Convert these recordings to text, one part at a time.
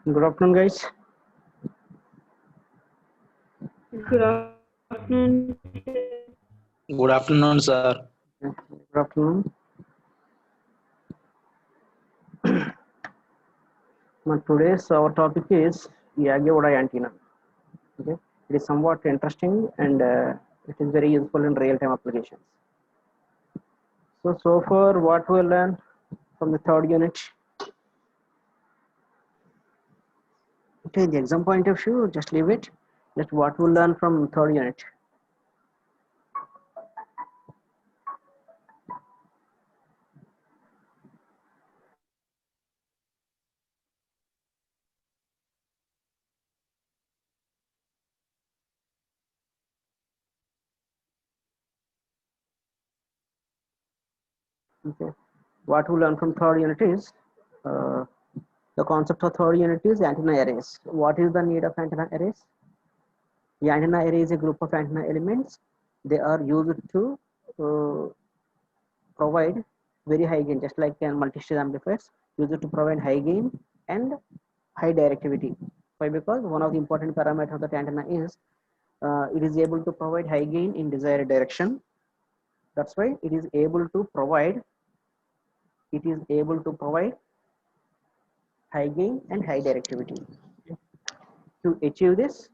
Good afternoon, guys. Good afternoon. Good afternoon, sir. Good afternoon. Now, today's our topic is Yagi antenna. Okay, it is somewhat interesting and it is very useful in real-time applications. So far, what we learn from the third unit. Okay, the exam point of view, just leave it. That's what we learn from third unit. Okay, what we learn from third unit is uh, the concept of third unit is antenna arrays. What is the need of antenna arrays? The antenna array is a group of antenna elements. They are used to provide very high gain, just like multi-stage amplifiers, used to provide high gain and high directivity. Why? Because one of the important parameters of the antenna is it is able to provide high gain in desired direction. That's why it is able to provide high gain and high directivity. To achieve this,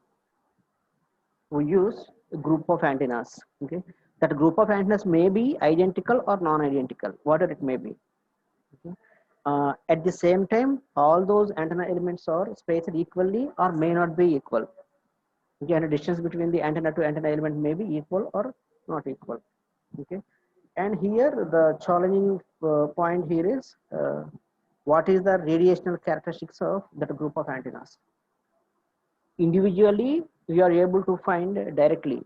we use a group of antennas. Okay, that group of antennas may be identical or non-identical, whatever it may be. Okay. At the same time, all those antenna elements are spaced equally or may not be equal. Okay, and the distance between the antenna to antenna element may be equal or not equal. Okay, and here the challenging point here is what is the radiational characteristics of that group of antennas. Individually, we are able to find directly.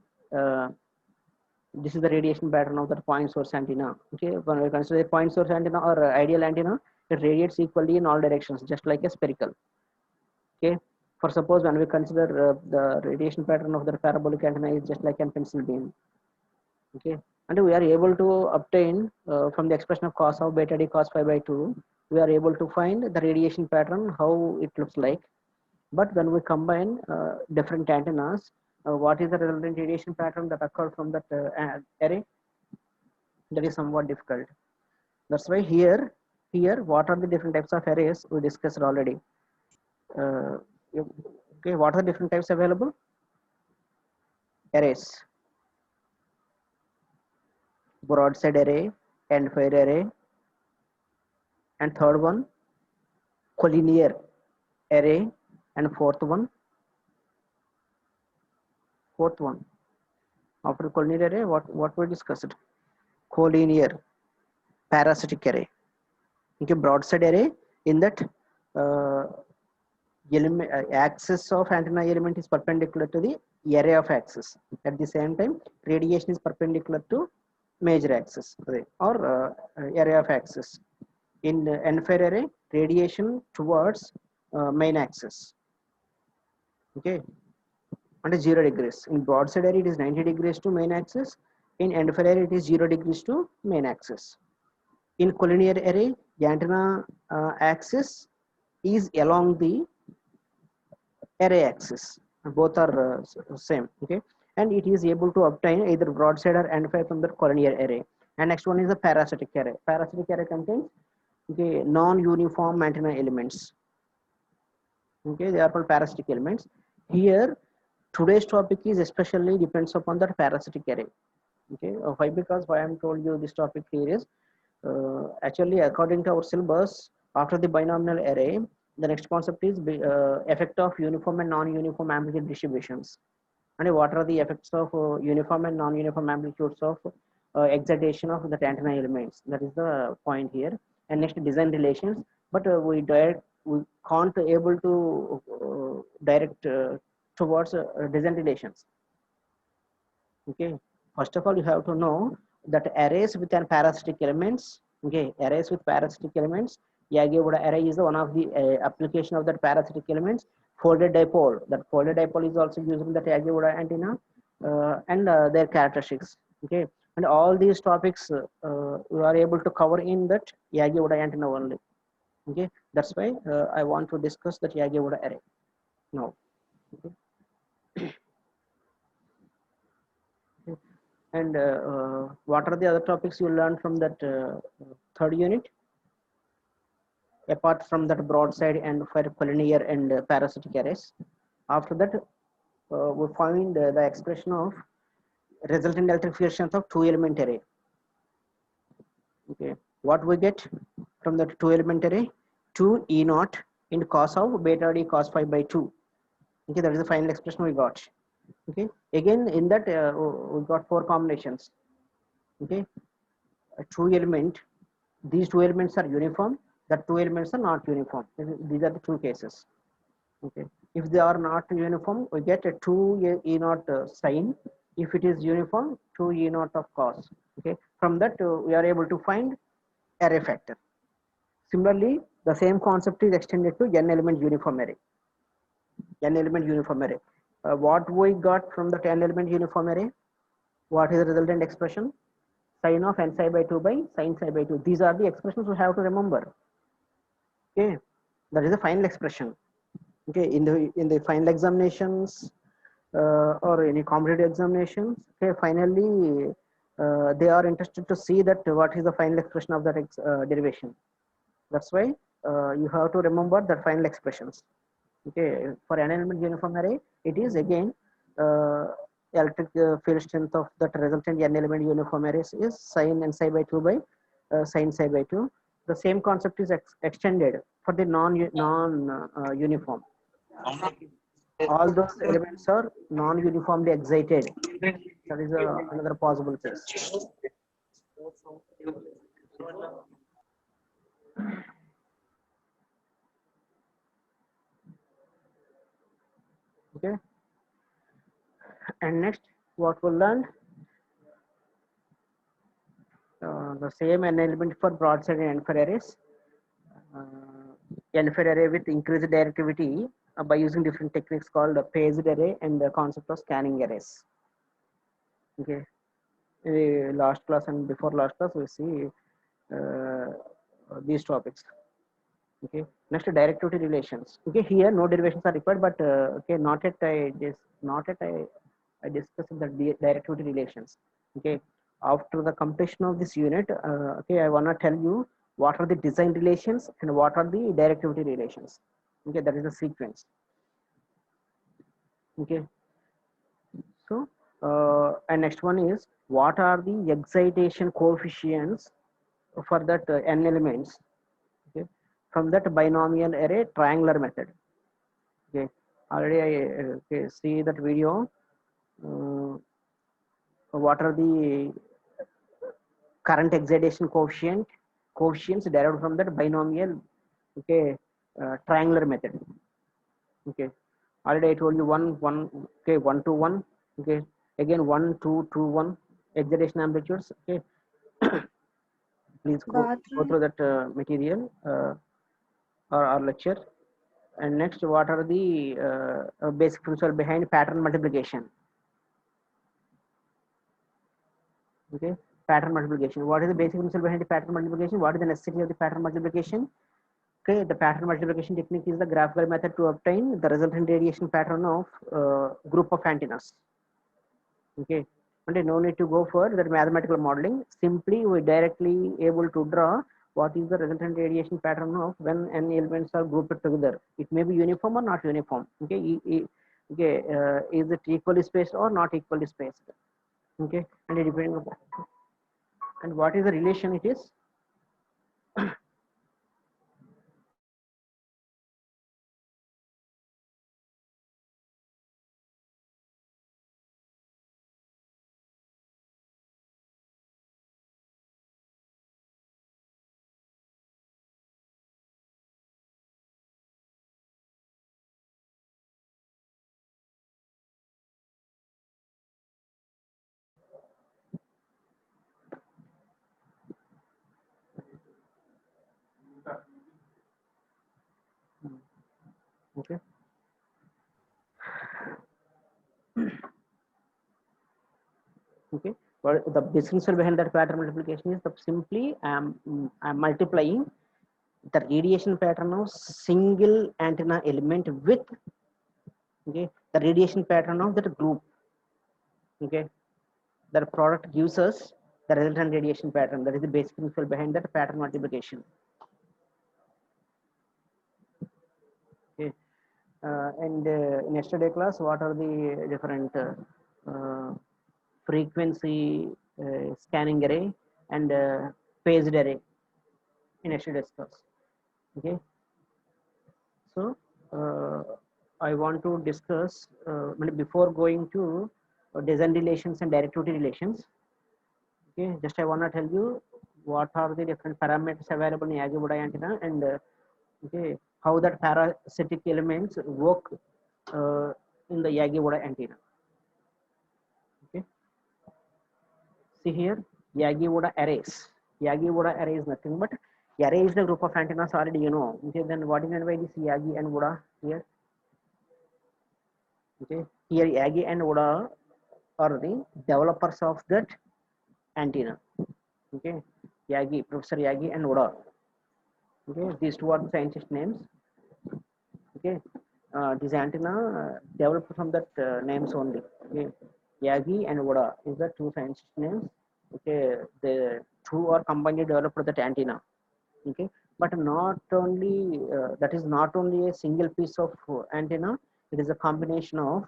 This is the radiation pattern of the point source antenna. Okay, when we consider a point source antenna or ideal antenna, it radiates equally in all directions, just like a spherical. Okay, for suppose when we consider the radiation pattern of the parabolic antenna is just like a pencil beam. Okay, and we are able to obtain from the expression of cos of beta d cos phi by 2, we are able to find the radiation pattern, how it looks like. But when we combine different antennas, what is the resultant radiation pattern that occurred from that array? That is somewhat difficult. That's why here, what are the different types of arrays we discussed already? Uh, okay, what are the different types available? Arrays: broadside array, end fire array, and third one, collinear array, and fourth one. After collinear array, what we discussed? Collinear parasitic array. Okay, broadside array, in that axis of antenna element is perpendicular to the array of axis. At the same time, radiation is perpendicular to major axis or area of axis. In end fire array, radiation towards main axis. Okay, under 0 degrees. In broadside array, it is 90 degrees to main axis. In end fire array, it is 0 degrees to main axis. In collinear array, the antenna axis is along the array axis. Both are same. Okay, and it is able to obtain either broadside or end fire from the collinear array. And next one is the parasitic array. Parasitic array contains non-uniform antenna elements. Okay, they are called parasitic elements. Here, today's topic is especially depends upon that parasitic array. Okay, why? Because why I'm told you this topic here is actually according to our syllabus, after the binomial array, the next concept is effect of uniform and non-uniform amplitude distributions. And what are the effects of uniform and non-uniform amplitudes of excitation of the antenna elements? That is the point here. And next, design relations. But we can't able to direct towards design relations. Okay, first of all, you have to know that arrays with an parasitic elements. Okay, arrays with parasitic elements. Yagi-Uda array is one of the application of that parasitic elements. Folded dipole. That folded dipole is also used in the Yagi-Uda antenna and their characteristics. Okay, and all these topics we are able to cover in that Yagi-Uda antenna only. Okay, that's why I want to discuss the Yagi-Uda array now. Okay. And what are the other topics you learned from that third unit, apart from that broadside and for collinear and parasitic arrays? After that, we find the expression of resultant electric field strength of two element array. Okay, what we get from that two element array? 2 E naught in cos of beta d cos phi by 2. Okay, that is the final expression we got. Okay, again in that we got four combinations. Okay, a two element, these two elements are uniform, the two elements are not uniform. These are the two cases. Okay, if they are not uniform, we get a 2 E naught sine. If it is uniform, 2 E naught of cos. Okay, from that we are able to find array factor. Similarly, the same concept is extended to n element uniform array. N element uniform array. What we got from the n element uniform array? What is the resultant expression? Sine of n psi by 2 by sine psi by 2. These are the expressions we have to remember. Okay, that is the final expression. Okay, in the final examinations or any competitive examinations, okay, finally they are interested to see that what is the final expression of that derivation. That's why you have to remember the final expressions. Okay, for an element uniform array, it is again electric field strength of that resultant n element uniform arrays is sine n psi by 2 by sine psi by 2. The same concept is extended for the non uniform. All those elements are non-uniformly excited. That is another possible case. Okay, and next what we'll learn, the same n element for broadside and N-Fed arrays. N-Fed array with increased directivity by using different techniques called phased array and the concept of scanning arrays. Okay, in the last class and before last class we see these topics. Okay, next directivity relations. Okay, here no derivations are required, but okay, not yet I discussed the directivity relations. Okay, after the completion of this unit, okay, I wanna tell you what are the design relations and what are the directivity relations. Okay, that is the sequence. Okay, so and next one is what are the excitation coefficients for that n elements. Okay, from that binomial array triangular method. Okay, already I see that video. What are the current excitation coefficients derived from that binomial, okay, triangular method. Okay, already I told you 1 okay, 1 to 1, okay, again 1 2 2 1 excitation amplitudes. Okay, please go through that material or lecture. And next, what are the basic principle behind pattern multiplication? Okay, pattern multiplication. What is the basic principle behind the pattern multiplication? What is the necessity of the pattern multiplication? Okay, the pattern multiplication technique is the graphical method to obtain the resultant radiation pattern of group of antennas. Okay, and no need to go for the mathematical modeling. Simply, we directly able to draw what is the resultant radiation pattern of when n elements are grouped together. It may be uniform or not uniform. Okay, okay, is it equally spaced or not equally spaced? Okay, and depending upon, and what is the relation it is? Okay. Okay. But the basic principle behind that pattern multiplication is simply I'm multiplying the radiation pattern of single antenna element with, okay, the radiation pattern of that group. Okay, that product gives us the resultant radiation pattern. That is the basic principle behind that pattern multiplication. Okay, and in yesterday class, what are the different frequency scanning array and phased array in yesterday's class? Okay, so I want to discuss before going to design relations and directivity relations. Okay, just I want to tell you what are the different parameters available in Yagi-Udai antenna, and okay, how that parasitic elements work in the Yagi-Udai antenna. Okay, see here, Yagi-Uda arrays. Yagi-Uda array is nothing but array is the group of antennas already you know. Okay, then what is meant by this Yagi and Uda here? Okay, here Yagi and Uda are the developers of that antenna. Okay, Yagi, Professor Yagi and Uda. Okay, these two are the scientist names. Okay, this antenna developed from that names only. Okay, Yagi and Uda is the two scientist names. Okay, the two are combined developed that antenna. Okay, but not only that is not only a single piece of antenna. It is a combination of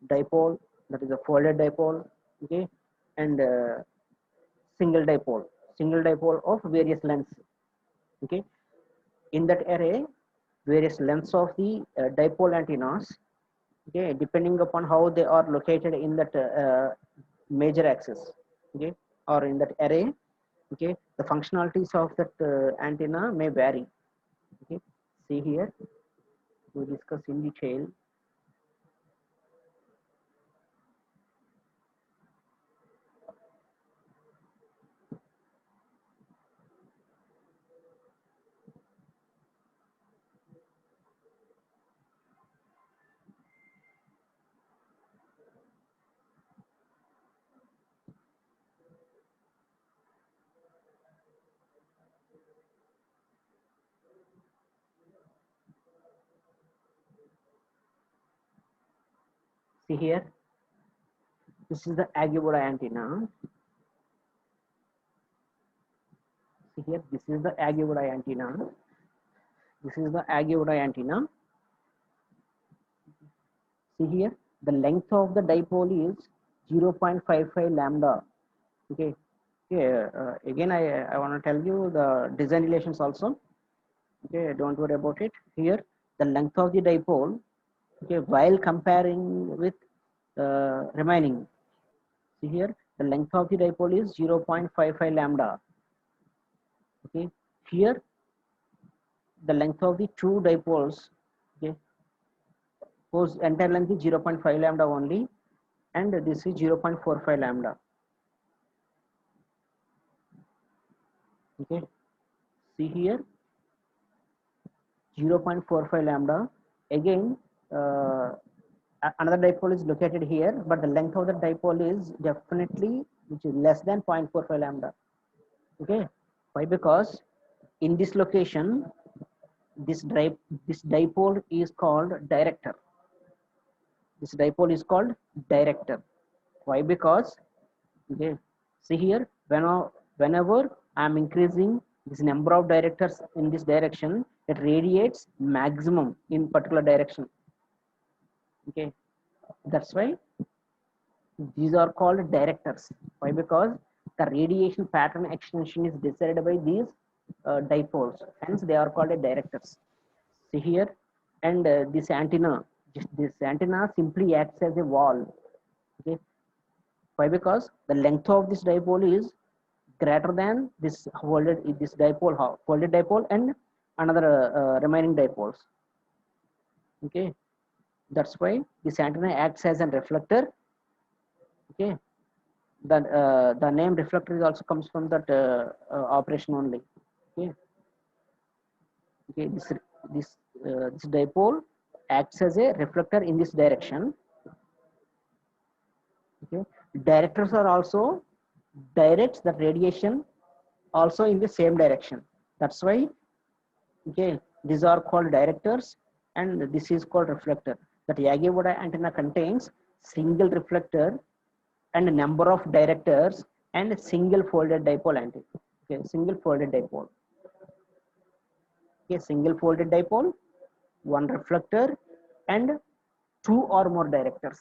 dipole, that is a folded dipole. Okay, and single dipole of various lengths. Okay, in that array, various lengths of the dipole antennas, okay, depending upon how they are located in that major axis, okay, or in that array, okay, the functionalities of that antenna may vary. Okay, see here, we discuss in detail. See here, this is the Yagi-Uda antenna. See here, this is the Yagi-Uda antenna. This is the Yagi-Uda antenna. See here, the length of the dipole is 0.55 lambda. Okay, okay. Again, I want to tell you the design relations also. Okay, don't worry about it. Here, the length of the dipole, okay, while comparing with remaining. See here, the length of the dipole is 0.55 lambda. Okay, here the length of the two dipoles, okay, whose entire length is 0.5 lambda only, and this is 0.45 lambda. Okay, see here, 0.45 lambda. Again, another dipole is located here, but the length of the dipole is definitely which is less than 0.45 lambda. Okay, why? Because in this location, this dipole is called director. This dipole is called director. Why? Because, okay, see here, whenever I am increasing this number of directors in this direction, it radiates maximum in particular direction. Okay, that's why these are called directors. Why? Because the radiation pattern extension is decided by these dipoles, hence they are called directors. See here, and this antenna simply acts as a wall. Okay, why? Because the length of this dipole is greater than this folded dipole and another remaining dipoles. Okay, that's why this antenna acts as a reflector. Okay, the name reflector is also comes from that operation only. Okay, okay, this dipole acts as a reflector in this direction. Okay, directors are also directs the radiation also in the same direction. That's why Okay, these are called directors, and this is called reflector. That Yagi-Uda antenna contains single reflector and number of directors and single folded dipole antenna. Okay, single folded dipole. Okay, single folded dipole, one reflector, and two or more directors.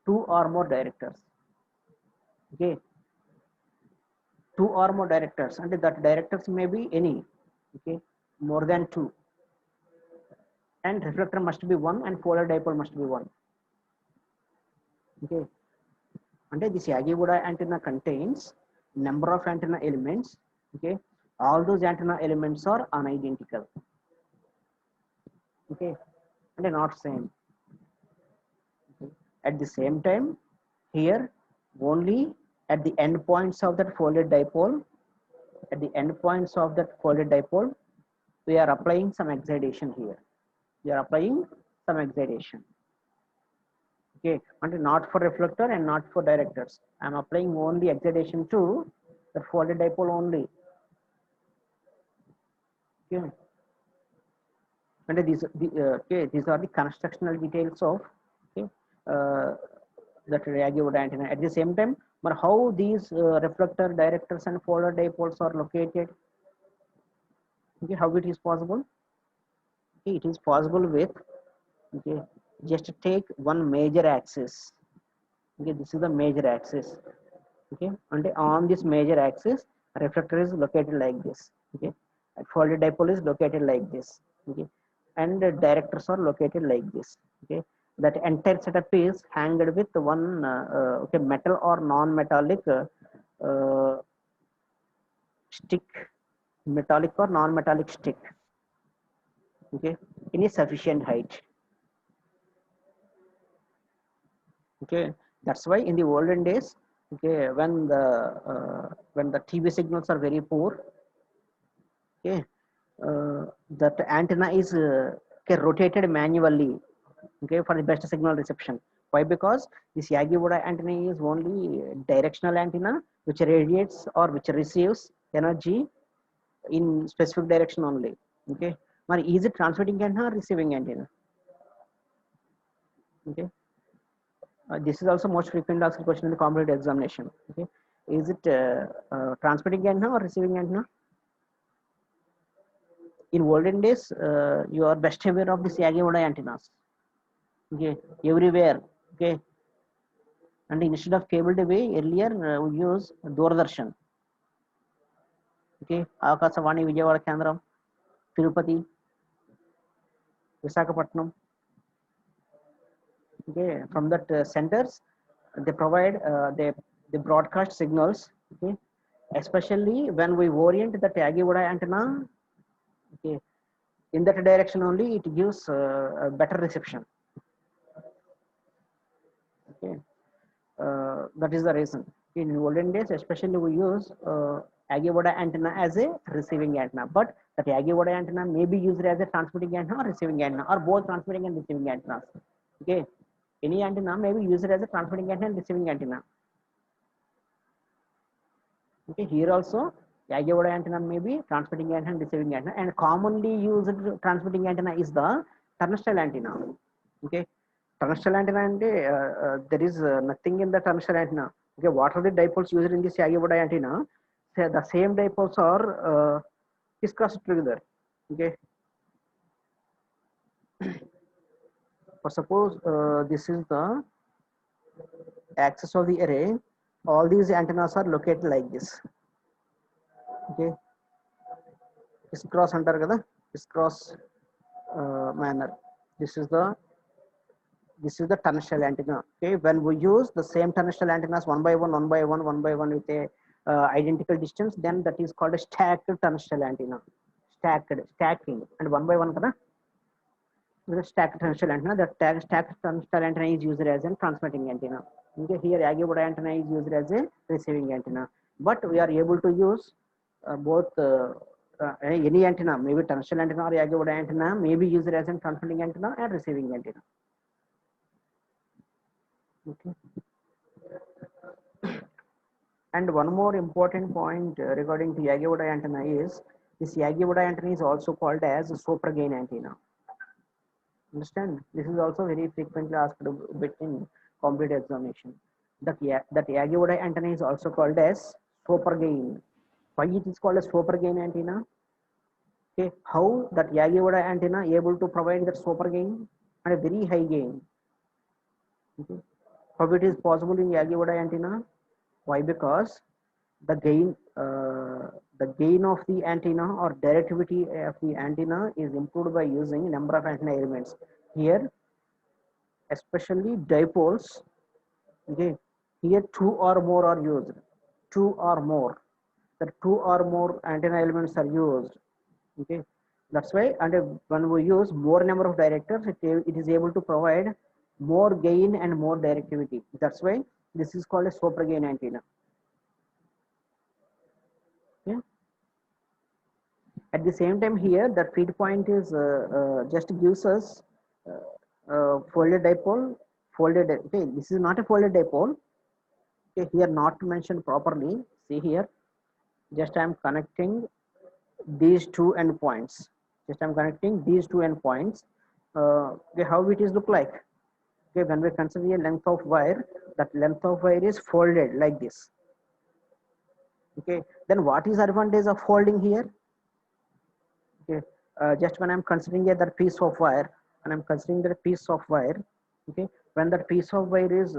Two or more directors. Okay, two or more directors, and that directors may be any. Okay, more than two, and reflector must be one, and folded dipole must be one. Okay, and this Yagi-Uda antenna contains number of antenna elements. Okay, all those antenna elements are unidentical. Okay, and not same. Okay. At the same time, here only at the end points of that folded dipole, at the end points of that folded dipole, we are applying some excitation here. We are applying some excitation. Okay, and not for reflector and not for directors. I am applying only excitation to the folded dipole only. Okay, and these are the constructional details of okay, uh, that Yagi-Uda antenna. At the same time, but how these reflector, directors, and folded dipoles are located? Okay, how it is possible? Okay, it is possible with okay, just take one major axis. Okay, this is the major axis. Okay, and on this major axis, reflector is located like this. Okay, and folded dipole is located like this. Okay, and the directors are located like this. Okay, that entire setup is hanged with one okay, metal or non-metallic stick, metallic or non-metallic stick. Okay, in a sufficient height. Okay, that's why in the olden days, okay, when the TV signals are very poor, okay, that antenna is okay, rotated manually, okay, for the best signal reception. Why? Because this Yagi-Uda antenna is only directional antenna which radiates or which receives energy in specific direction only. Okay, but is it transmitting antenna or receiving antenna? Okay, this is also most frequently asked question in the competitive examination. Okay, is it transmitting antenna or receiving antenna? In olden days, you are best aware of this Yagi-Uda antennas. Okay, everywhere. Okay, and instead of cable TV, earlier we use Doordarshan. Okay, Akasavani, Vijayawada Kendram, Tirupati, Visakhapatnam. Okay, from that centers, they provide they broadcast signals. Okay, especially when we orient the Yagi-Uda antenna. Okay, in that direction only, it gives a better reception. Okay, that is the reason. In olden days, especially we use Yagi-Uda antenna as a receiving antenna, but that Yagi-Uda antenna may be used as a transmitting antenna or receiving antenna, or both transmitting and receiving antennas. Okay, any antenna may be used as a transmitting antenna and receiving antenna. Okay, here also Yagi-Uda antenna may be transmitting antenna and receiving antenna, and commonly used transmitting antenna is the terrestrial antenna. Okay, terrestrial antenna and there is nothing in the terrestrial antenna. Okay, what are the dipoles used in this Yagi-Uda antenna? Say the same dipoles are crisscrossed together. Okay, for suppose this is the axis of the array, all these antennas are located like this. Okay, crisscross antar kada, crisscross manner. This is the terrestrial antenna. Okay, when we use the same terrestrial antennas one by one with a identical distance, then that is called a stacked terrestrial antenna. Stacking, and one by one kada, with a stacked terrestrial antenna. That stacked terrestrial antenna is used as a transmitting antenna. Okay, here Yagi-Uda antenna is used as a receiving antenna, but we are able to use both any antenna, maybe terrestrial antenna or Yagi-Uda antenna may be used as a transmitting antenna and receiving antenna. Okay. And one more important point regarding to Yagi-Uda antenna is This Yagi-Uda antenna is also called as a super gain antenna. Understand? This is also very frequently asked bit in competitive examination. That Yagi-Uda antenna is also called as super gain. Why it is called as super gain antenna? Okay, how that Yagi-Uda antenna able to provide that super gain and a very high gain? Okay. How it is possible in Yagi-Uda antenna? Why? Because the gain of the antenna or directivity of the antenna is improved by using number of antenna elements. Here, especially dipoles. Okay, here two or more are used. Two or more. The two or more antenna elements are used. Okay, that's why. And when we use more number of directors, it is able to provide more gain and more directivity. That's why this is called a super gain antenna. Okay. At the same time, here that feed point is just gives us folded dipole. Folded. Okay, this is not a folded dipole. Okay, here not mentioned properly. See here, just I am connecting these two endpoints. Just I am connecting these two endpoints. Okay, how it is look like? Okay, when we consider a length of wire, that length of wire is folded like this. Okay, then what is advantage of folding here? Okay, just when I'm considering that piece of wire, and I'm considering that piece of wire, okay, when that piece of wire is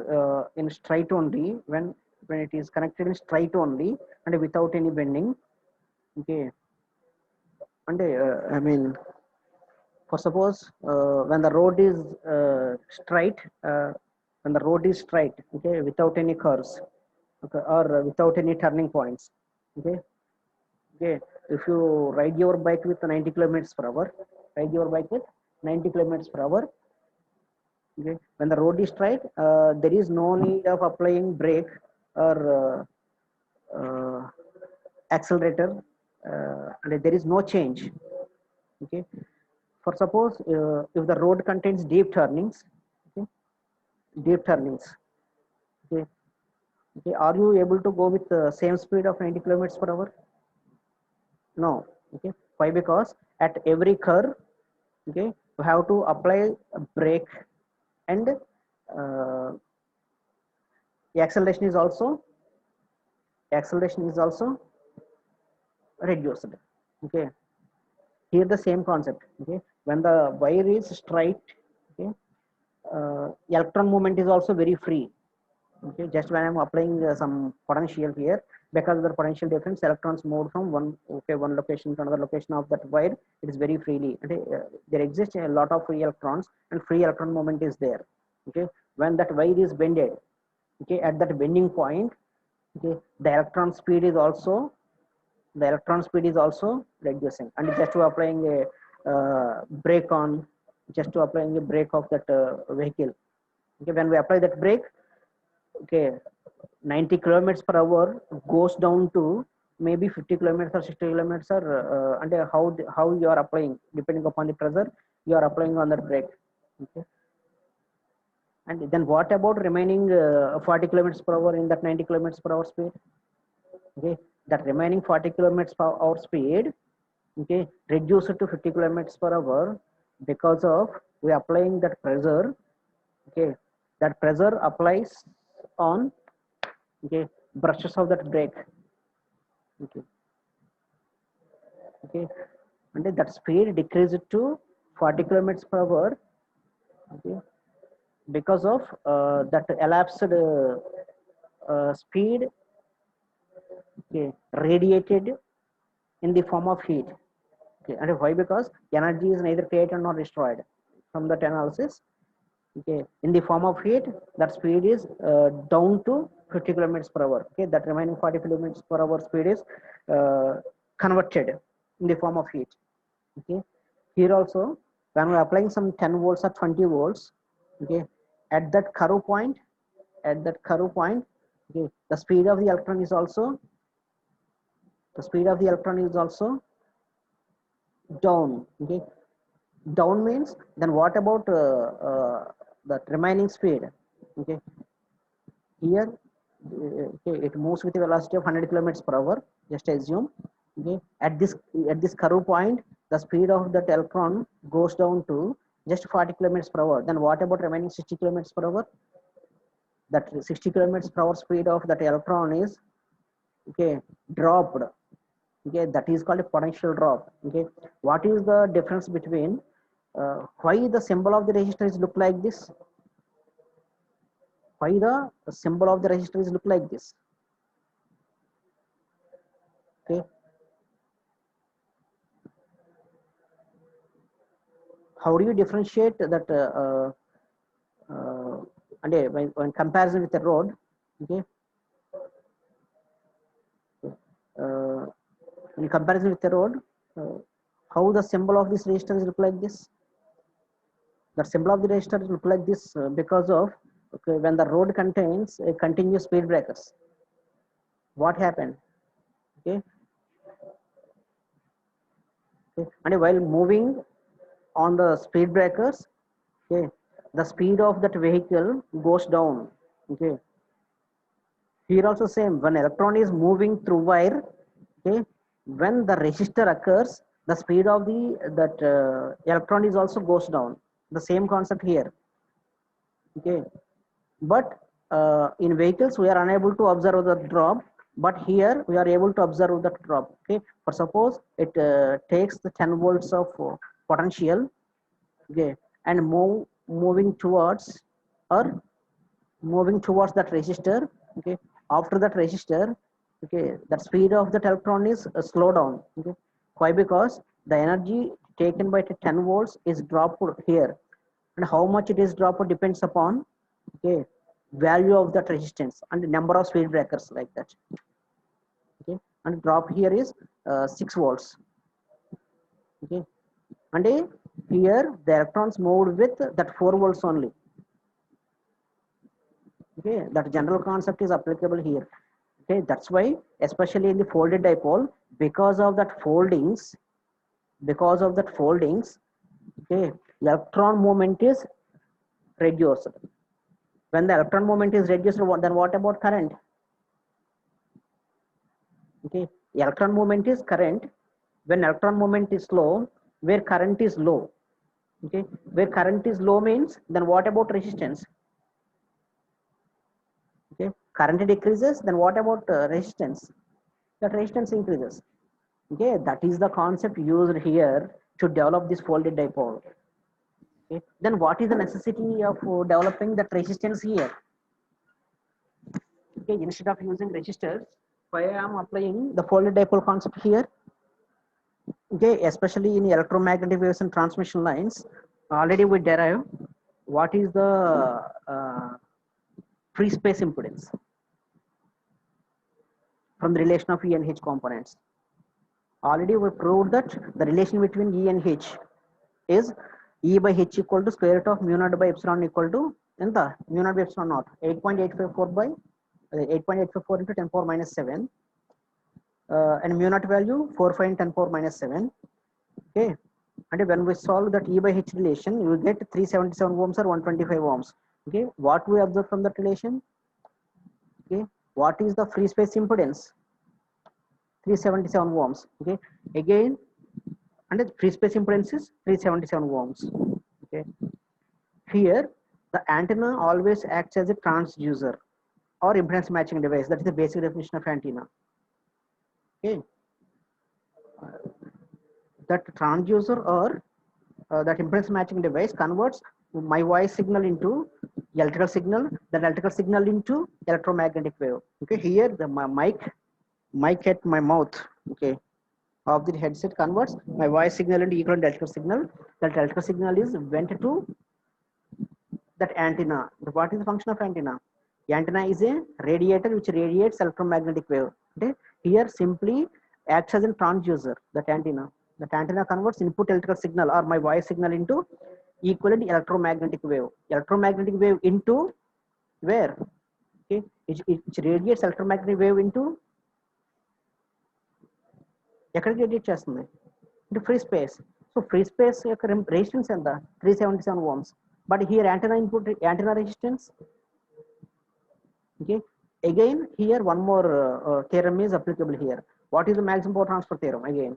in straight only, when it is connected in straight only and without any bending, okay, and I mean, for suppose when the road is straight, when the road is straight, okay, without any curves, okay, or without any turning points, okay. Okay, if you ride your bike with 90 kilometers per hour, ride your bike with 90 kilometers per hour. Okay, when the road is straight, there is no need of applying brake or accelerator, and there is no change. Okay, for suppose if the road contains deep turnings, okay, deep turnings. Okay, okay, are you able to go with the same speed of 90 kilometers per hour? No. Okay, why? Because at every curve, okay, you have to apply a brake, and the acceleration is also reduced. Okay, here the same concept. Okay, when the wire is straight, okay, electron movement is also very free. Okay, just when I'm applying some potential here, because of the potential difference, electrons move from one location to another location of that wire. It is very freely. Okay, there exists a lot of free electrons, and free electron movement is there. Okay, when that wire is bended, okay, at that bending point, okay, the electron speed is also reducing, and just to applying a brake on, just to applying a brake of that vehicle. Okay, when we apply that brake, okay, 90 kilometers per hour goes down to maybe 50 kilometers or 60 kilometers, or and how you are applying, depending upon the pressure you are applying on that brake. Okay, and then what about remaining 40 kilometers per hour in that 90 kilometers per hour speed? Okay, that remaining 40 kilometers per hour speed, okay, reduce it to 50 kilometers per hour because of we applying that pressure. Okay, that pressure applies on, okay, brushes of that brake. Okay, okay, and then that speed decreases to 40 kilometers per hour. Okay, because of that elapsed speed, okay, radiated in the form of heat. Okay, and why? Because energy is neither created nor destroyed from that analysis. Okay, in the form of heat, that speed is down to 50 kilometers per hour. Okay, that remaining 40 kilometers per hour speed is converted in the form of heat. Okay, here also when we are applying some 10 volts or 20 volts, okay, at that curve point, okay, the speed of the electron is also down. Okay, down means then what about the remaining speed? Okay, here okay, it moves with a velocity of 100 kilometers per hour, just assume. Okay, at this curve point, the speed of that electron goes down to just 40 kilometers per hour. Then what about remaining 60 kilometers per hour? That 60 kilometers per hour speed of that electron is, okay, dropped. Okay, that is called a potential drop. Okay, what is the difference between why the symbol of the resistor is look like this? Why the symbol of the resistor is look like this? Okay, how do you differentiate that and when comparison with the road? Okay, uh, in comparison with the road, uh, how the symbol of this resistor is look like this? The symbol of the resistor look like this because of, okay, when the road contains a continuous speed breakers, what happened? Okay, okay. And while moving on the speed breakers, okay, the speed of that vehicle goes down. Okay, here also same, when electron is moving through wire, okay, when the resistor occurs, the speed of the that electron is also goes down. The same concept here. Okay, but in vehicles we are unable to observe the drop, but here we are able to observe the drop. Okay, for suppose it takes the 10 volts of potential, okay, and moving towards, or moving towards that resistor. Okay, after that resistor, okay, the speed of that electron is slow down. Okay, why? Because the energy taken by the 10 volts is dropped here, and how much it is dropped depends upon, okay, value of that resistance and the number of speed breakers, like that. Okay, and drop here is 6 volts. Okay, and here the electrons moved with that 4 volts only. Okay, that general concept is applicable here. Okay, that's why especially in the folded dipole, because of that foldings, okay, electron movement is reduced. When the electron movement is reduced, then what about current? Okay, electron movement is current. When electron movement is low, where current is low. Okay, where current is low means, then what about resistance? Okay, current decreases, then what about resistance? That resistance increases. Okay, that is the concept used here to develop this folded dipole. Okay, then what is the necessity of developing that resistance here? Okay, instead of using resistors, why I am applying the folded dipole concept here? Okay, especially in electromagnetic waves and transmission lines, already we derive what is the free space impedance from the relation of E and H components. Already we proved that the relation between E and H is E by H equal to square root of mu naught by epsilon equal to mu naught by epsilon naught 8.854 by 8.854 into 10 power minus 7, and mu naught value 4.5 in 10 power minus 7. Okay, and when we solve that E by H relation, you get 377 ohms or 125 ohms. Okay, what we observe from that relation? Okay, what is the free space impedance? 377 ohms. Okay, again, and the free space impedance is 377 ohms. Okay, here the antenna always acts as a transducer or impedance matching device. That is the basic definition of antenna. Okay, that transducer or that impedance matching device converts my voice signal into electrical signal, that electrical signal into electromagnetic wave. Okay, here the mic at my mouth, okay, of the headset converts my voice signal into equivalent electrical signal. That electrical signal is went to that antenna. What is the function of antenna? Antenna is a radiator which radiates electromagnetic wave. Okay, here simply acts as a transducer. That antenna converts input electrical signal or my voice signal into equivalent electromagnetic wave. Electromagnetic wave into where? Okay, it radiates electromagnetic wave into ఎక్కడికి radiate చేస్తుంది? into free space. So free space యొక్క resistance ఎంత? 377 ohms. But here antenna input antenna resistance, okay, Again, here one more theorem is applicable here. What is the maximum power transfer theorem? Again,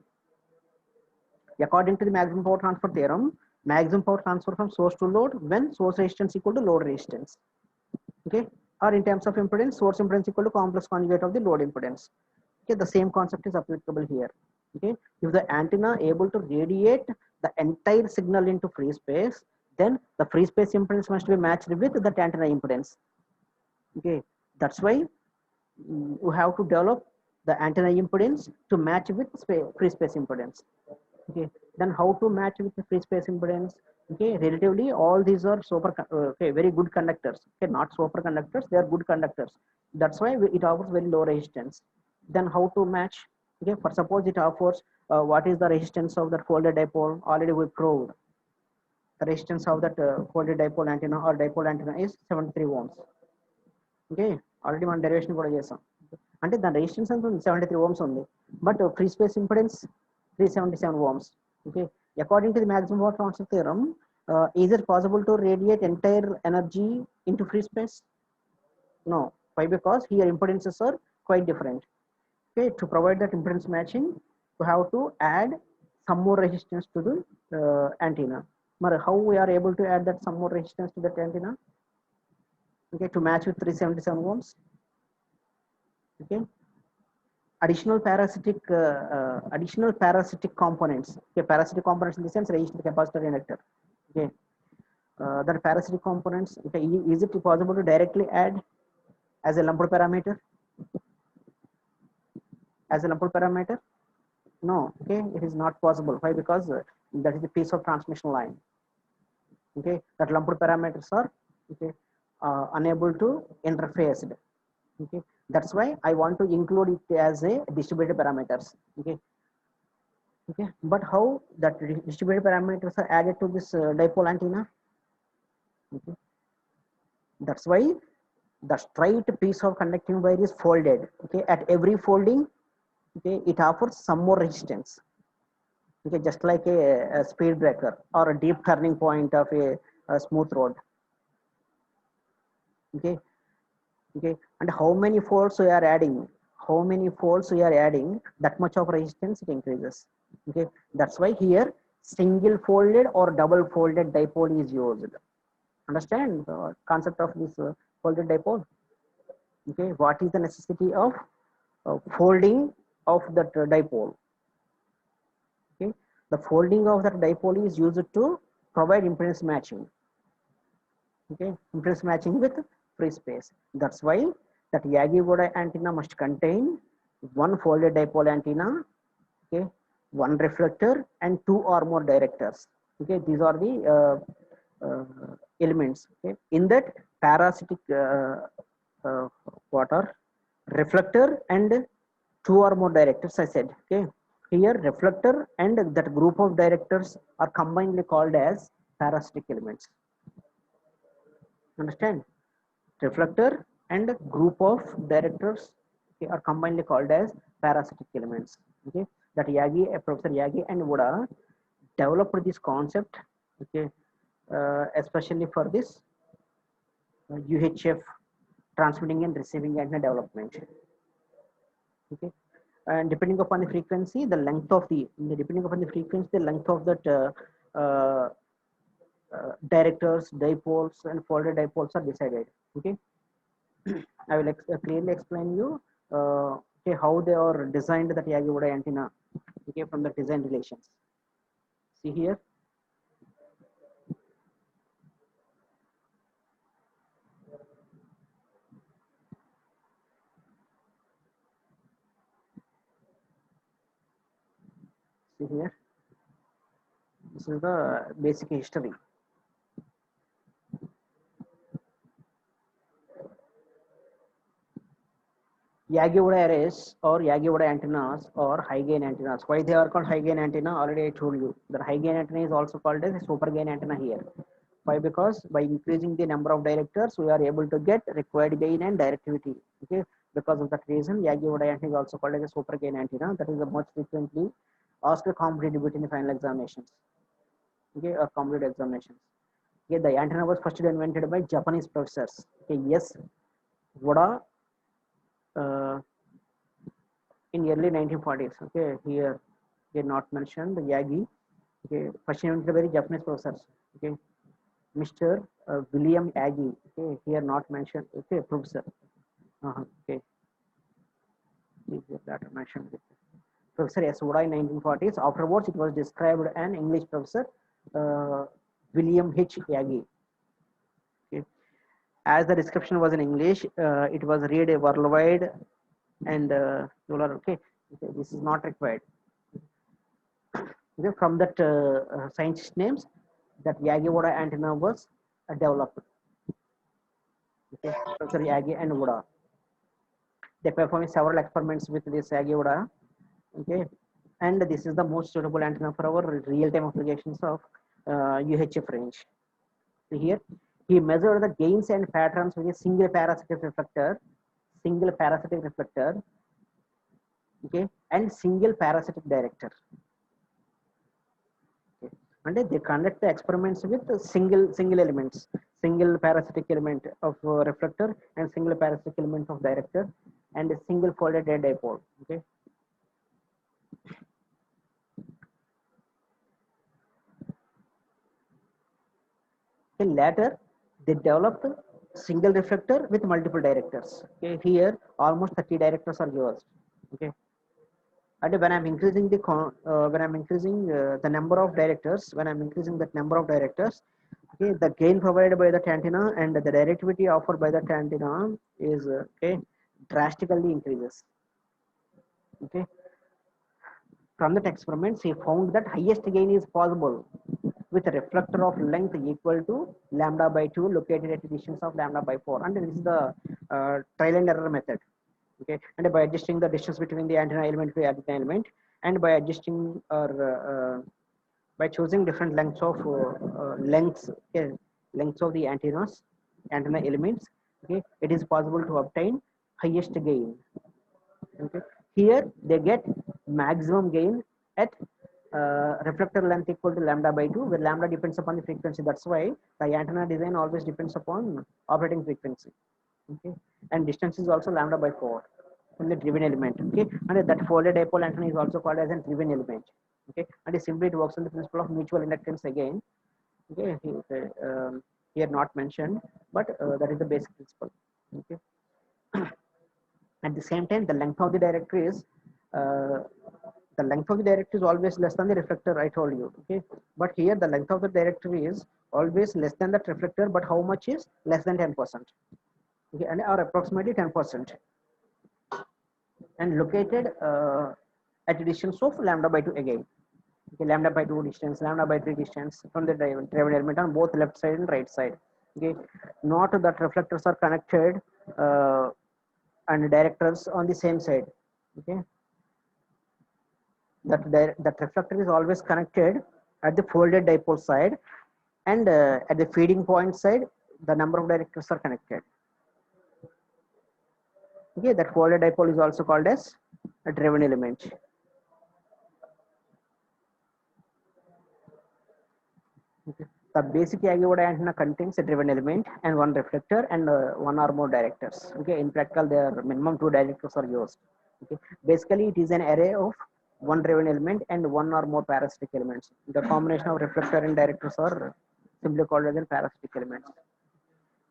according to the maximum power transfer theorem, maximum power transfer from source to load when source resistance equal to load resistance. Okay, or in terms of impedance, source impedance equal to complex conjugate of the load impedance. Okay, the same concept is applicable here. Okay, if the antenna able to radiate the entire signal into free space, then the free space impedance must be matched with the antenna impedance. Okay, that's why you have to develop the antenna impedance to match with free space impedance. Okay, then how to match with the free space impedance? Okay, relatively all these are okay, very good conductors. Okay, not superconductors, they are good conductors. That's why it offers very low resistance. Then how to match? Okay, for suppose it offers what is the resistance of that folded dipole? Already we proved the resistance of that folded dipole antenna or dipole antenna is 73 ohms. Okay, already మన derivation కూడా చేసాం. అంటే దాని resistance ఎంత ఉంది 73 ohms ఉంది, but free space impedance 377 ohms. Okay, according to the maximum power transfer theorem, is it possible to radiate entire energy into free space? No. Why? Because here impedances are quite different. Okay, to provide that impedance matching, you have to add some more resistance to the antenna. But how we are able to add that some more resistance to that antenna? Okay, to match with 377 ohms. Okay, additional parasitic components. Okay, parasitic components in the sense resistor, capacitor, inductor. Okay, that parasitic components. Okay, is it possible to directly add as a lumped parameter? As a lumped parameter? No. Okay, it is not possible. Why? Because that is the piece of transmission line. Okay, that lumped parameters are okay unable to interface. Okay, that's why I want to include it as a distributed parameters. Okay, okay, but how that distributed parameters are added to this dipole antenna? Okay, that's why the straight piece of conducting wire is folded. Okay, at every folding, okay, it offers some more resistance. Okay, just like a speed breaker or a deep turning point of a smooth road. Okay, okay, and how many folds we are adding, that much of resistance it increases. Okay, that's why here single folded or double folded dipole is used. Understand the concept of this folded dipole? Okay, what is the necessity of folding of that dipole? Okay, the folding of that dipole is used to provide impedance matching. Okay, impedance matching with free space. That's why that Yagi-Uda antenna must contain one folded dipole antenna, okay, one reflector and two or more directors. Okay, these are the elements. Okay, in that parasitic water reflector and two or more directors, I said. Okay, here reflector and that group of directors are combinedly called as parasitic elements. Understand? Reflector and group of directors, okay, are combinedly called as parasitic elements. Okay, that Professor Yagi and Uda developed this concept. Okay, especially for this UHF transmitting and receiving antenna development. Okay, and depending upon the frequency, the length of the length of that directors, dipoles, and folded dipoles are decided. Okay, I will clearly explain you okay, how they are designed, that Yagi-Uda antenna. Okay, from the design relations. See here. See here. This is the basic history. Yagi-Uda arrays or Yagi-Uda antennas or high gain antennas. Why they are called high gain antenna? Already I told you. The high gain antenna is also called as a super gain antenna here. Why? Because by increasing the number of directors, we are able to get required gain and directivity. Okay, because of that reason, Yagi-Uda antenna is also called as a super gain antenna. That is the most frequently asked competitive in the final examinations. Okay, or competitive examinations. Okay, the antenna was first invented by Japanese professors. Okay, yes, Uda uh, in early 1940s. Okay, here they not mentioned Yagi. Okay, first very Japanese professors. Okay, Mr. William Yagi. Okay, here not mentioned. Okay, professor. Okay, later mentioned. Professor S. Oda in 1940s. Afterwards, it was described an English professor, William H. Yagi. Okay. As the description was in English, it was read worldwide, and okay, this is not required. Okay, from that scientist names, that Yagi Oda antenna was developed. Okay, Professor Yagi and Oda. They performed several experiments with this Yagi Oda. Okay, and this is the most suitable antenna for our real-time applications of UHF range. So here, he measured the gains and patterns with a single parasitic reflector, okay, and single parasitic director. Okay. And they conduct the experiments with single elements, single parasitic element of reflector and single parasitic element of director, and a single folded dipole. Okay. Then later, they developed single reflector with multiple directors. Okay. Here, almost 30 directors are used. Okay. And when I'm increasing the number of directors, okay, the gain provided by the antenna and the directivity offered by the antenna is okay, drastically increases. Okay, from that experiments, he found that highest gain is possible with a reflector of length equal to lambda by 2 located at a distance of lambda by 4, and this is the trial and error method. Okay, and by adjusting the distance between the antenna element to the antenna element, and by adjusting or by choosing different lengths of lengths of the antenna elements, okay, it is possible to obtain highest gain. Okay, here they get maximum gain at reflector length equal to lambda by 2, where lambda depends upon the frequency. That's why the antenna design always depends upon operating frequency. Okay, and distance is also lambda by 4 from the driven element. Okay, and that folded dipole antenna is also called as a driven element. Okay, and simply it works on the principle of mutual inductance again. Okay, here not mentioned, but that is the basic principle. Okay. At the same time, the length of the director is always less than the reflector. I told you. Okay, but here the length of the director is always less than that reflector, but how much is less than 10%? Okay, and or approximately 10%, and located at a distance of lambda by 2 again. Okay, lambda by 2 distance, lambda by 3 distance from the driven element on both left side and right side. Okay, not that reflectors are connected and directors on the same side. Okay, that reflector is always connected at the folded dipole side, and at the feeding point side, the number of directors are connected. Okay, that folded dipole is also called as a driven element. Okay. The basic Yagi-Oda antenna contains a driven element and one reflector and one or more directors. Okay, in practical, there are minimum 2 directors are used. Okay, basically it is an array of one driven element and one or more parasitic elements. The combination of reflector and directors are simply called as parasitic elements.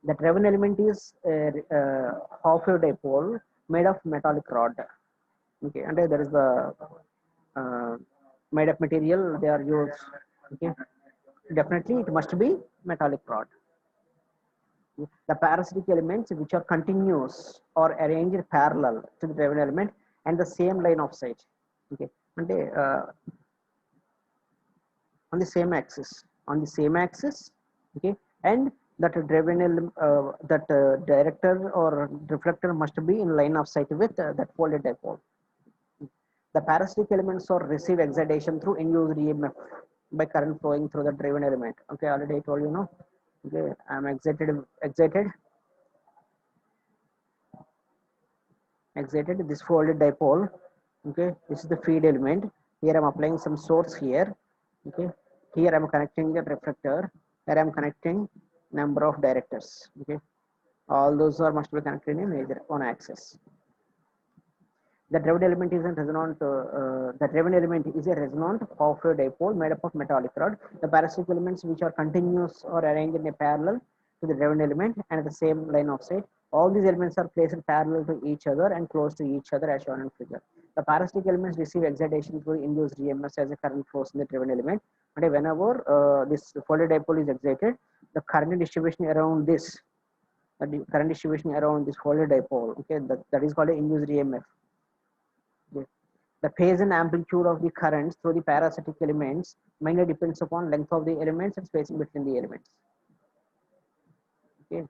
The driven element is a half-wave dipole made of metallic rod. Okay, and there is the made of material they are used. Okay, definitely it must be metallic rod. The parasitic elements which are continuous or arranged parallel to the driven element and the same line of sight. Okay, and on the same axis, okay, and that driven director or reflector must be in line of sight with that folded dipole. The parasitic elements or receive excitation through induced EMF by current flowing through the driven element. Okay, already I told you, no. Okay, I'm excited this folded dipole. Okay, this is the feed element. Here I'm applying some source here. Okay, here I'm connecting the reflector. Here I'm connecting number of directors. Okay, all those are must be connected in major on axis. The driven element is a resonant. The driven element is a resonant half-wave dipole made up of metallic rod. The parasitic elements which are continuous or arranged in a parallel to the driven element and at the same line of sight. All these elements are placed parallel to each other and close to each other as shown in figure. The parasitic elements receive excitation through induced EMS as a current flows in the driven element. And whenever this folded dipole is excited, the current distribution around this, folded dipole, okay, that is called an induced EMF. Okay. The phase and amplitude of the currents through the parasitic elements mainly depends upon length of the elements and spacing between the elements. Okay,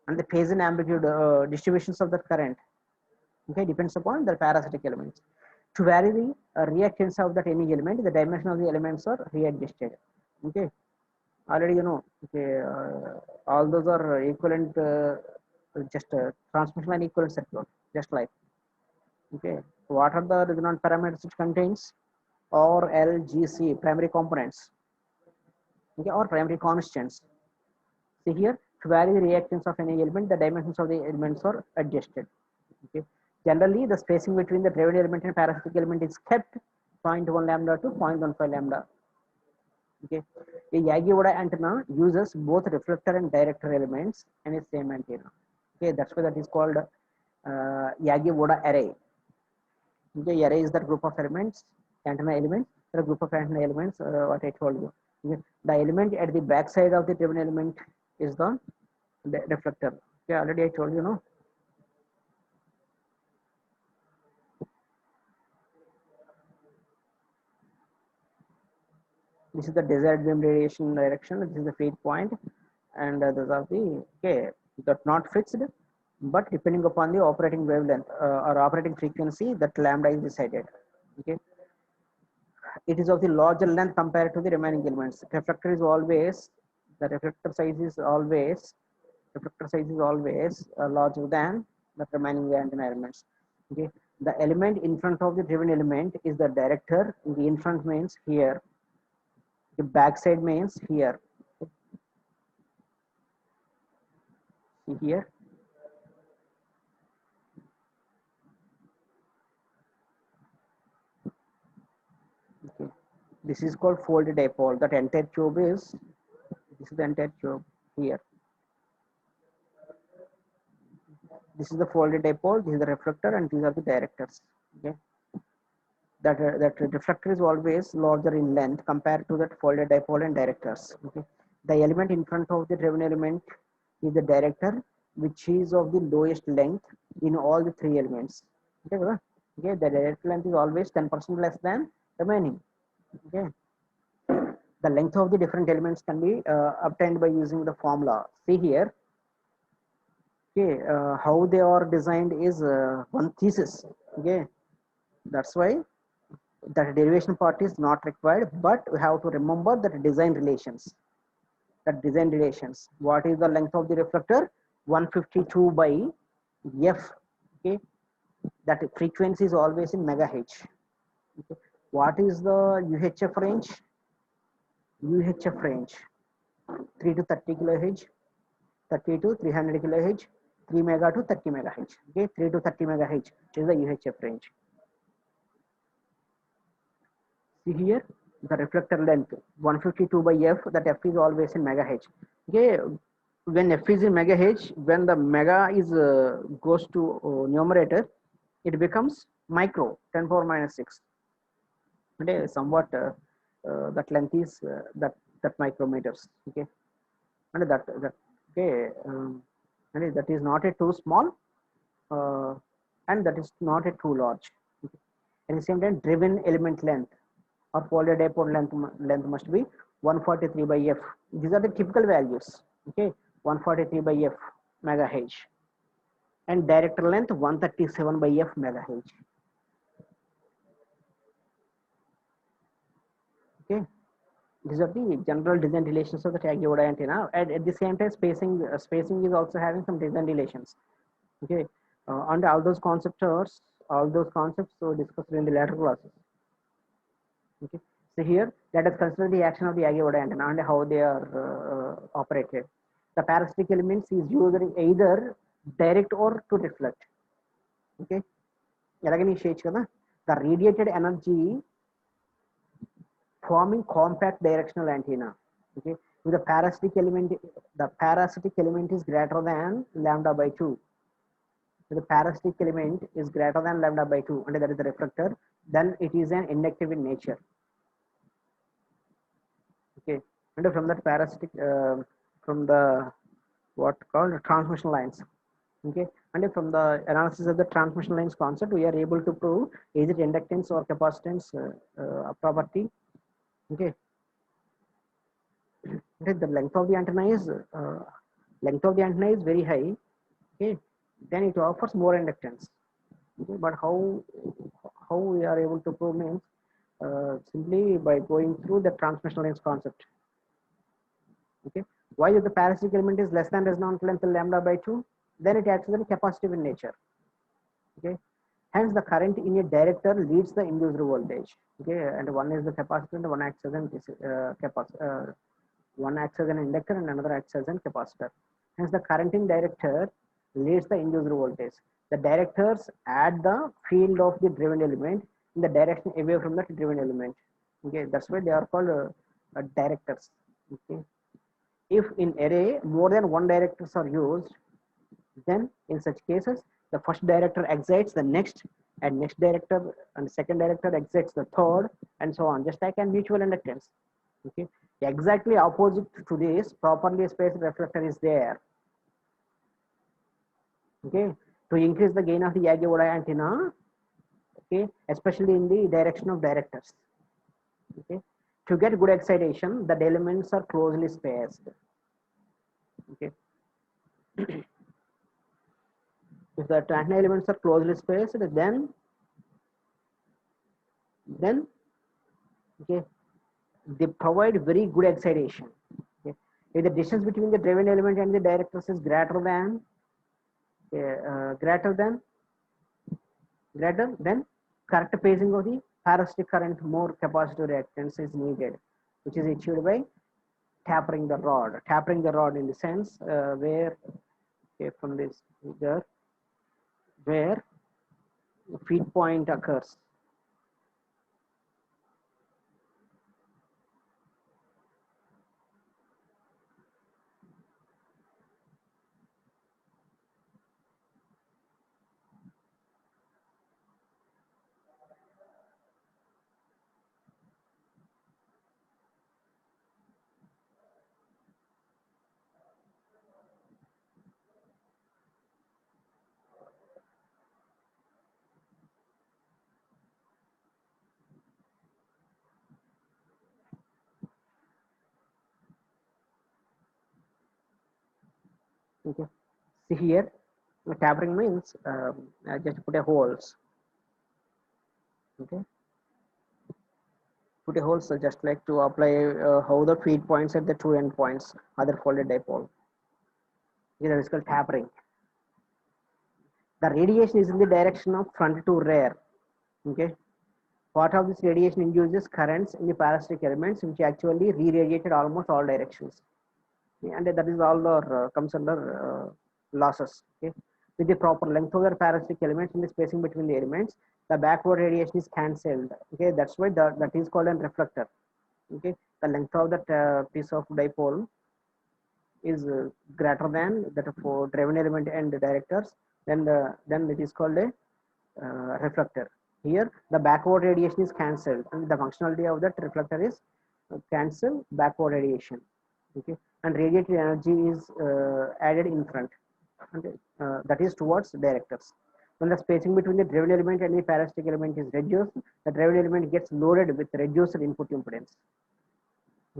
and the phase and amplitude distributions of the current, okay, depends upon the parasitic elements. To vary the reactance of that any element, the dimension of the elements are readjusted. Okay, already you know. Okay, all those are equivalent, just transmission line equivalent circuit, just like. Okay, what are the resonant parameters it contains? Or L, G, C, primary components, okay, or primary constants. See here, to vary the reactance of any element, the dimensions of the elements are adjusted. Okay, generally the spacing between the driven element and parasitic element is kept 0.1 lambda to 0.15 lambda. Okay, a Yagi-Uda antenna uses both reflector and director elements in its same antenna. Okay, that's why that is called Yagi-Uda array. Okay, array is that group of elements, antenna elements, the group of antenna elements, what I told you. Okay. The element at the back side of the driven element is the reflector. Okay, already I told you, no? This is the desired beam radiation direction. This is the feed point, and those are the, okay, that not fixed, but depending upon the operating wavelength or operating frequency, that lambda is decided. Okay, it is of the larger length compared to the remaining elements. Reflector is always, the reflector size is always larger than the remaining antenna elements. Okay, the element in front of the driven element is the director. The in front means here. The backside means here. See here. Okay. This is called folded dipole. That entire tube is, this is the entire tube here. This is the folded dipole, this is the reflector, and these are the directors. Okay. That reflector is always larger in length compared to that folded dipole and directors. Okay. The element in front of the driven element is the director, which is of the lowest length in all the three elements. Okay, okay, the direct length is always 10% less than remaining. Okay, the length of the different elements can be obtained by using the formula. See here. Okay, how they are designed is one thesis. Okay, that's why that derivation part is not required, but we have to remember that design relations. What is the length of the reflector? 152 by f. Okay, that frequency is always in megahertz. Okay. What is the UHF range? 3 to 30 kilohertz, 30 to 300 kilohertz, 3 mega to 30 megahertz. Okay, 3 to 30 megahertz is the UHF range. See here, the reflector length 152 by f, that f is always in megahertz. Okay, when f is in megahertz, when the mega is goes to numerator, it becomes micro, 10 power minus 6. Okay, somewhat that length is that micrometers. Okay, and that okay, and that is not a too small, and that is not a too large. Okay. At the same time, driven element length or folded dipole length must be 143 by f. These are the typical values. Okay, 143 by f megahertz, and director length 137 by f megahertz. Okay, these are the general design relations of the Yagi-Uda antenna, and at the same time spacing is also having some design relations. Okay, and all those concepts so discussed in the later classes. Okay, so here let us consider the action of the Yagi-Uda antenna and how they are operated. The parasitic elements is usually either direct or to reflect. Okay, ఎలాగని చేయొచ్చు కదా. The radiated energy forming compact directional antenna. Okay, with the parasitic element is greater than lambda by 2. If the parasitic element is greater than lambda by 2, and that is the reflector, then it is an inductive in nature. Okay, and from that parasitic from the what called transmission lines. Okay, and from the analysis of the transmission lines concept, we are able to prove either inductance or capacitance property. Okay, the length of the antenna is very high. Okay, then it offers more inductance. Okay, but how we are able to prove means simply by going through the transmission lines concept. Okay, why if the parasitic element is less than resonant length lambda by 2, then it acts as a capacitive in nature. Okay, hence the current in a director leads the induced voltage. Okay, and one is the capacitor and one acts as an one acts as an inductor and another acts as an capacitor. Hence the current in director leads the induced voltage. The directors add the field of the driven element in the direction away from the driven element. Okay, that's why they are called directors. Okay, if in array more than one directors are used, then in such cases the first director excites the next, and next director and second director excites the third, and so on, just like a mutual inductance. Okay, exactly opposite to this, properly spaced reflector is there. Okay, to increase the gain of the Yagi-Uda antenna. Okay, especially in the direction of directors. Okay, to get good excitation, the elements are closely spaced. Okay, if the antenna elements are closely spaced, then okay, they provide very good excitation. Okay, if the distance between the driven element and the directors is greater than correct pacing of the parasitic current, more capacitive reactance is needed, which is achieved by tapering the rod. Tapering the rod in the sense where, okay, from this figure, where feed point occurs. Okay, see here, tapering means I just put a holes. Okay, put a holes just like to apply how the feed points at the two end points other folded dipole. Okay, that is called tapering. The radiation is in the direction of front to rear. Okay, part of this radiation induces currents in the parasitic elements, which actually re-radiated almost all directions. Okay, and that is all comes under losses. Okay, with the proper length of the parasitic elements and the spacing between the elements, the backward radiation is cancelled. Okay, that's why that is called a reflector. Okay, the length of that piece of dipole is greater than that for driven element and the directors, then it is called a reflector. Here the backward radiation is cancelled, and the functionality of that reflector is cancel backward radiation. Okay, and radiated energy is added in front, and that is towards directors. When the spacing between the driven element and the parasitic element is reduced, the driven element gets loaded with reduced input impedance.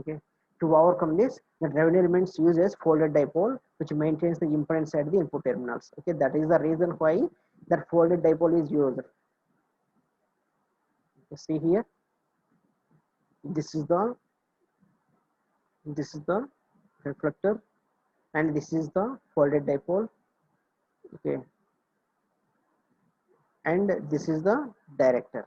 Okay, to overcome this, the driven elements uses folded dipole, which maintains the impedance at the input terminals. Okay, that is the reason why that folded dipole is used. You see here, this is the reflector, and this is the folded dipole. Okay, and this is the director.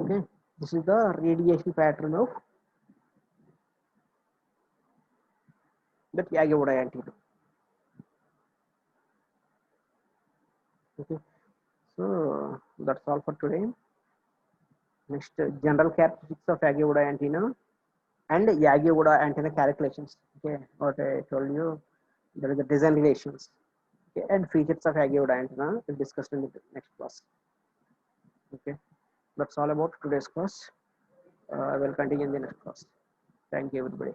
Okay, this is the radiation pattern of that Yagi-Uda antenna. Okay, so that's all for today. Next, general characteristics of Yagi-Uda antenna and Yagi-Uda antenna calculations. Okay, what I told you, there is the design relations. Okay, and features of Yagi-Uda antenna we'll discuss in the next class. Okay, that's all about today's class. I will continue in the next class. Thank you, everybody.